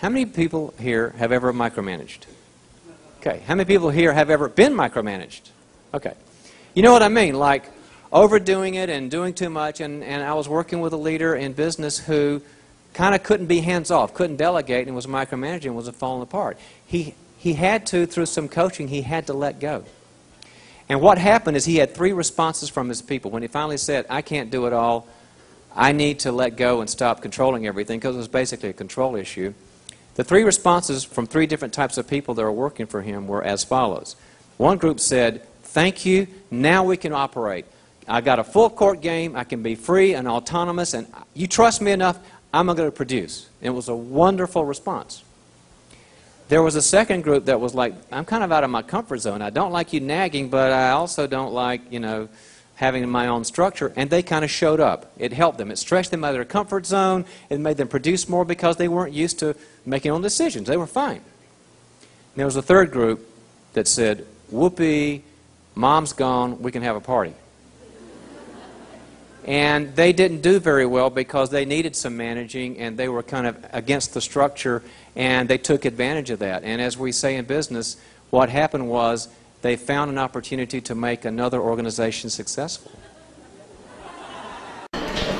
How many people here have ever micromanaged? Okay. How many people here have ever been micromanaged? Okay. You know what I mean? Like overdoing it and doing too much. And I was working with a leader in business who kind of couldn't be hands-off, couldn't delegate, and was micromanaging and was falling apart. He had to, through some coaching, he had to let go. And what happened is he had 3 responses from his people. When he finally said, I can't do it all, I need to let go and stop controlling everything, because it was basically a control issue. The 3 responses from 3 different types of people that were working for him were as follows. One group said, thank you, now we can operate. I got a full court game, I can be free and autonomous, and you trust me enough, I'm going to produce. And it was a wonderful response. There was a second group that was like, I'm kind of out of my comfort zone. I don't like you nagging, but I also don't like, having my own structure. And they kind of showed up. It helped them. It stretched them out of their comfort zone. It made them produce more because they weren't used to making own decisions. They were fine. And there was a third group that said, whoopee, mom's gone, we can have a party. And they didn't do very well because they needed some managing, and they were kind of against the structure, and they took advantage of that. And as we say in business, what happened was they found an opportunity to make another organization successful.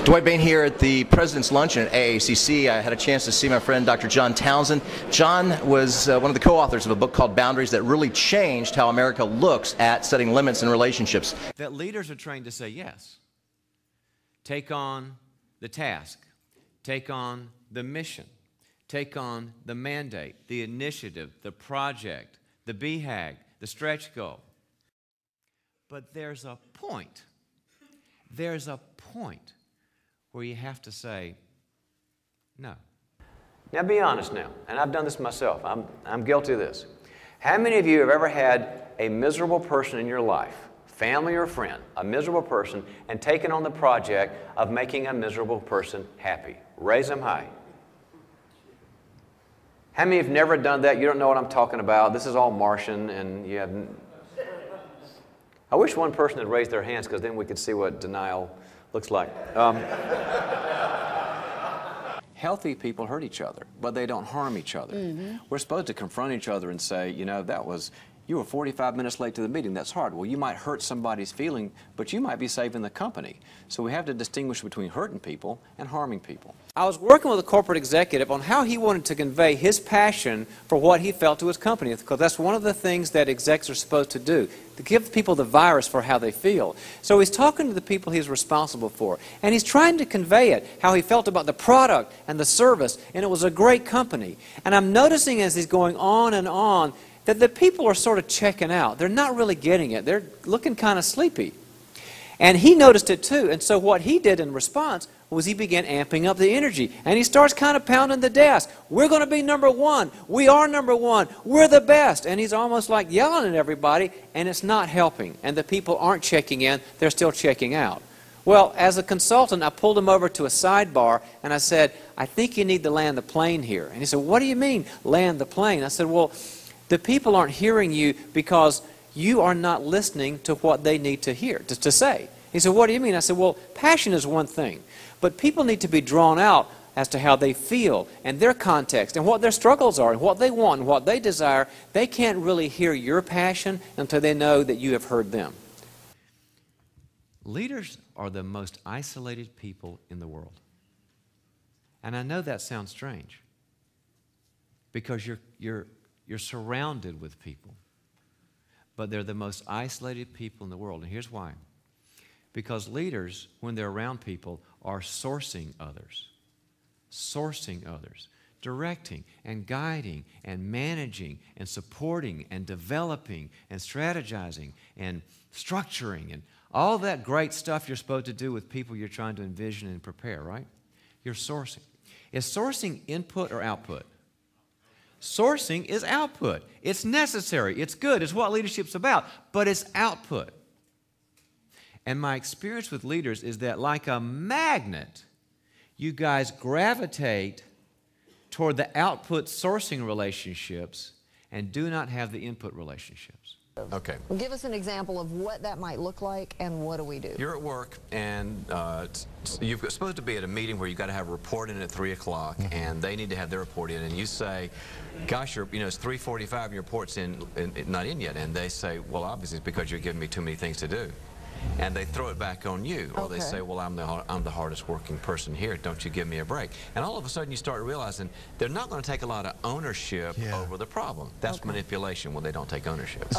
Dwight Bain here at the President's Luncheon at AACC. I had a chance to see my friend Dr. John Townsend. John was one of the co-authors of a book called Boundaries that really changed how America looks at setting limits in relationships. That leaders are trained to say yes. Take on the task. Take on the mission. Take on the mandate, the initiative, the project, the BHAG, the stretch goal. But there's a point. There's a point where you have to say no. Now be honest now, and I've done this myself. I'm guilty of this. How many of you have ever had a miserable person in your life, family or friend, a miserable person, and taken on the project of making a miserable person happy? Raise them high. How many have never done that? You don't know what I'm talking about. This is all Martian, and you haven't. I wish one person had raised their hands, because then we could see what denial looks like. Healthy people hurt each other, but they don't harm each other. Mm-hmm. We're supposed to confront each other and say, you were 45 minutes late to the meeting. That's hard. Well, you might hurt somebody's feeling, but you might be saving the company. So we have to distinguish between hurting people and harming people. I was working with a corporate executive on how he wanted to convey his passion for what he felt to his company, because that's one of the things that execs are supposed to do, to give people the virus for how they feel. So he's talking to the people he's responsible for, and he's trying to convey it, how he felt about the product and the service, and it was a great company. And I'm noticing as he's going on and on, that the people are sort of checking out. They're not really getting it. They're looking kind of sleepy. And he noticed it too. And so what he did in response was he began amping up the energy. And he starts kind of pounding the desk. We're going to be number one. We are number one. We're the best. And he's almost like yelling at everybody, and it's not helping. And the people aren't checking in. They're still checking out. Well, as a consultant, I pulled him over to a sidebar, and I said, I think you need to land the plane here. And he said, what do you mean, land the plane? I said, well, the people aren't hearing you because you are not listening to what they need to hear, to say. He said, what do you mean? I said, well, passion is one thing, but people need to be drawn out as to how they feel and their context and what their struggles are and what they want and what they desire. They can't really hear your passion until they know that you have heard them. Leaders are the most isolated people in the world. And I know that sounds strange, because you're surrounded with people, but they're the most isolated people in the world. And here's why. Because leaders, when they're around people, are sourcing others, directing and guiding and managing and supporting and developing and strategizing and structuring and all that great stuff you're supposed to do with people you're trying to envision and prepare, right? You're sourcing. Is sourcing input or output? Sourcing is output. It's necessary. It's good. It's what leadership's about. But it's output. And my experience with leaders is that, like a magnet, you guys gravitate toward the output sourcing relationships and do not have the input relationships. Okay. Well, give us an example of what that might look like and what do we do? You're at work and you're supposed to be at a meeting where you've got to have a report in at 3 o'clock and they need to have their report in, and you say, gosh, it's 3:45 and your report's not in yet, and they say, well, obviously it's because you're giving me too many things to do. And they throw it back on you, or they say, well, I'm the hardest working person here, don't you give me a break. And all of a sudden you start realizing they're not going to take a lot of ownership over the problem. That's manipulation when they don't take ownership.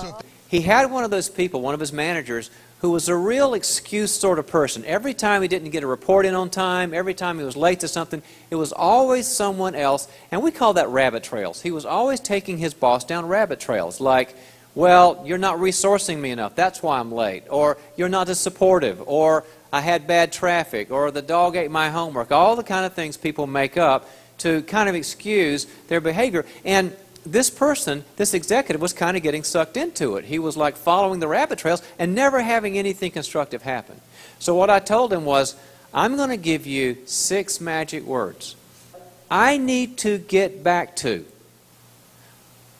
He had one of those people, one of his managers, who was a real excuse sort of person. Every time he didn't get a report in on time, every time he was late to something, it was always someone else, and we call that rabbit trails. He was always taking his boss down rabbit trails, like, well, you're not resourcing me enough, that's why I'm late, or you're not as supportive, or I had bad traffic, or the dog ate my homework, all the kind of things people make up to kind of excuse their behavior. And this person, this executive, was kind of getting sucked into it. He was like following the rabbit trails and never having anything constructive happen. So what I told him was, I'm going to give you 6 magic words. I need to get back to.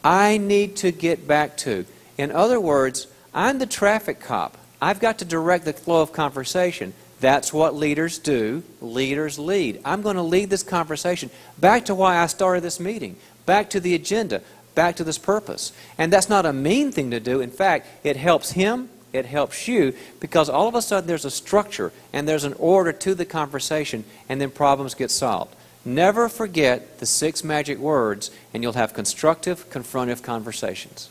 I need to get back to. In other words, I'm the traffic cop. I've got to direct the flow of conversation. That's what leaders do. Leaders lead. I'm going to lead this conversation back to why I started this meeting, back to the agenda, back to this purpose. And that's not a mean thing to do. In fact, it helps him, it helps you, because all of a sudden there's a structure and there's an order to the conversation, and then problems get solved. Never forget the 6 magic words, and you'll have constructive, confrontive conversations.